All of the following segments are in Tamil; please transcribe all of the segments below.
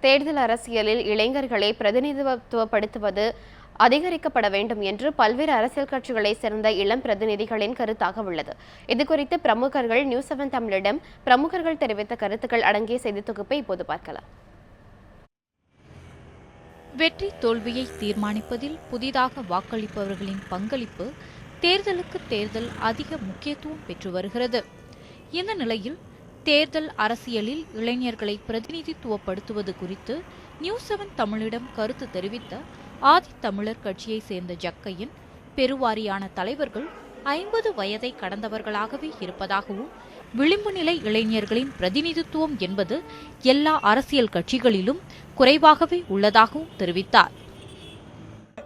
தேர்தல் அரசியலில் இளைஞர்களை பிரதிநிதித்துவப்படுத்துவது அதிகரிக்கப்பட வேண்டும் என்று பல்வேறு அரசியல் கட்சிகளைச் சேர்ந்த இளம் பிரதிநிதிகளின் கருத்தாக உள்ளது. இதுகுறித்து பிரமுகர்கள் நியூஸ் 7 தமிழிடம் பிரமுகர்கள் தெரிவித்த கருத்துக்கள் அடங்கிய செய்தி தொகுப்பை இப்போது பார்க்கலாம். வெற்றி தோல்வியை தீர்மானிப்பதில் புதிதாக வாக்களிப்பவர்களின் பங்களிப்பு தேர்தலுக்கு தேர்தல் அதிக முக்கியத்துவம் பெற்று வருகிறது. இந்த நிலையில் தேர்தல் அரசியலில் இளைஞர்களை பிரதிநிதித்துவப்படுத்துவது குறித்து நியூஸ் 7 தமிழிடம் கருத்து தெரிவித்த ஆதித்தமிழர் கட்சியைச் சேர்ந்த ஜக்கையன், பெருவாரியான தலைவர்கள் 50 வயதை கடந்தவர்களாகவே இருப்பதாகவும், விளிம்பு நிலை இளைஞர்களின் பிரதிநிதித்துவம் என்பது எல்லா அரசியல் கட்சிகளிலும் குறைவாகவே உள்ளதாகவும் தெரிவித்தார்.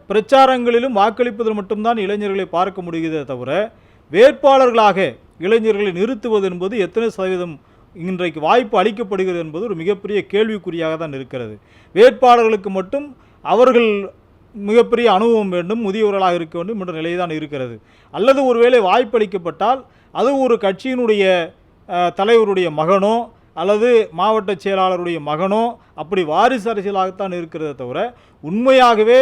பிரச்சாரங்களிலும் வாக்களிப்பதில் மட்டும்தான் இளைஞர்களை பார்க்க முடிகிறதே தவிர, வேட்பாளர்களாக இளைஞர்களை நிறுத்துவது என்பது எத்தனை சதவீதம் இன்றைக்கு வாய்ப்பு அளிக்கப்படுகிறது என்பது ஒரு மிகப்பெரிய கேள்விக்குறியாக தான் இருக்கிறது. வேட்பாளர்களுக்கு மட்டும் அவர்கள் மிகப்பெரிய அனுபவம் வேண்டும், முதியவர்களாக இருக்க வேண்டும் என்ற நிலைதான் இருக்கிறது. அல்லது ஒருவேளை வாய்ப்பு அளிக்கப்பட்டால் அது ஒரு கட்சியினுடைய தலைவருடைய மகனோ அல்லது மாவட்ட செயலாளருடைய மகனோ அப்படி வாரிசு அரசியலாகத்தான் இருக்கிறதே தவிர, உண்மையாகவே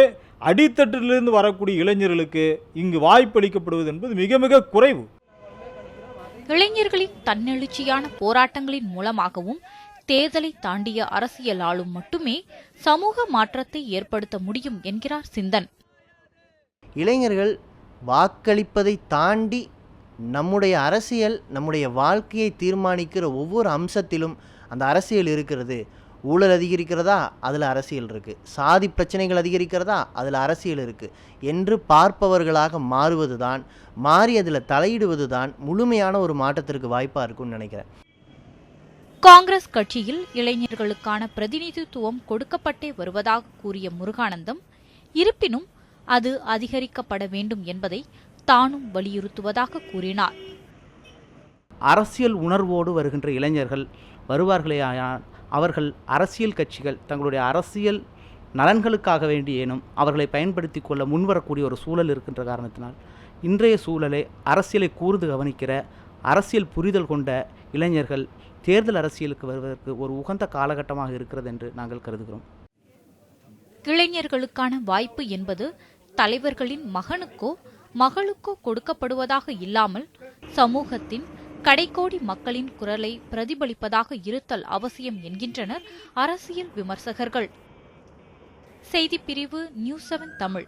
அடித்தட்டிலிருந்து வரக்கூடிய இளைஞர்களுக்கு இங்கு வாய்ப்பு அளிக்கப்படுவது என்பது மிக மிக குறைவு. இளைஞர்களின் தன்னெழுச்சியான போராட்டங்களின் மூலமாகவும் தேர்தலை தாண்டிய அரசியலாலும் மட்டுமே சமூக மாற்றத்தை ஏற்படுத்த முடியும் என்கிறார் சிந்தன். இளைஞர்கள் வாக்களிப்பதை தாண்டி நம்முடைய அரசியல், நம்முடைய வாழ்க்கையை தீர்மானிக்கிற ஒவ்வொரு அம்சத்திலும் அந்த அரசியல் இருக்கிறது. ஊழல் அதிகரிக்கிறதா, அதில் அரசியல் இருக்குது. சாதி பிரச்சனைகள் அதிகரிக்கிறதா, அதில் அரசியல் இருக்குது என்று பார்ப்பவர்களாக மாறுவது தான், மாறி அதில் தலையிடுவது தான் முழுமையான ஒரு மாற்றத்திற்கு வாய்ப்பாக இருக்கும்னு நினைக்கிறேன். காங்கிரஸ் கட்சியில் இளைஞர்களுக்கான பிரதிநிதித்துவம் கொடுக்கப்பட்டே வருவதாக கூறிய முருகானந்தம், இருப்பினும் அது அதிகரிக்கப்பட வேண்டும் என்பதை தானும் வலியுறுத்துவதாக கூறினார். அரசியல் உணர்வோடு வருகின்ற இளைஞர்கள் வருவார்களேயானால் அவர்கள் அரசியல் கட்சிகள் தங்களுடைய அரசியல் நலன்களுக்காக வேண்டியேனும் அவர்களை பயன்படுத்தி கொள்ள முன்வரக்கூடிய ஒரு சூழல் இருக்கின்ற காரணத்தினால் இன்றைய சூழலை அரசியலை கூர்ந்து கவனிக்கிற அரசியல் புரிதல் கொண்ட இளைஞர்கள் தேர்தல் அரசியலுக்கு வருவதற்கு ஒரு உகந்த காலகட்டமாக இருக்கிறது என்று நாங்கள் கருதுகிறோம். இளைஞர்களுக்கான வாய்ப்பு என்பது தலைவர்களின் மகனுக்கோ மகளுக்கோ கொடுக்கப்படுவதாக இல்லாமல் சமூகத்தின் கடைக்கோடி மக்களின் குரலை பிரதிபலிப்பதாக இருத்தல் அவசியம் என்கின்றனர் அரசியல் விமர்சகர்கள். செய்திப்பிரிவு நியூஸ் 7 தமிழ்.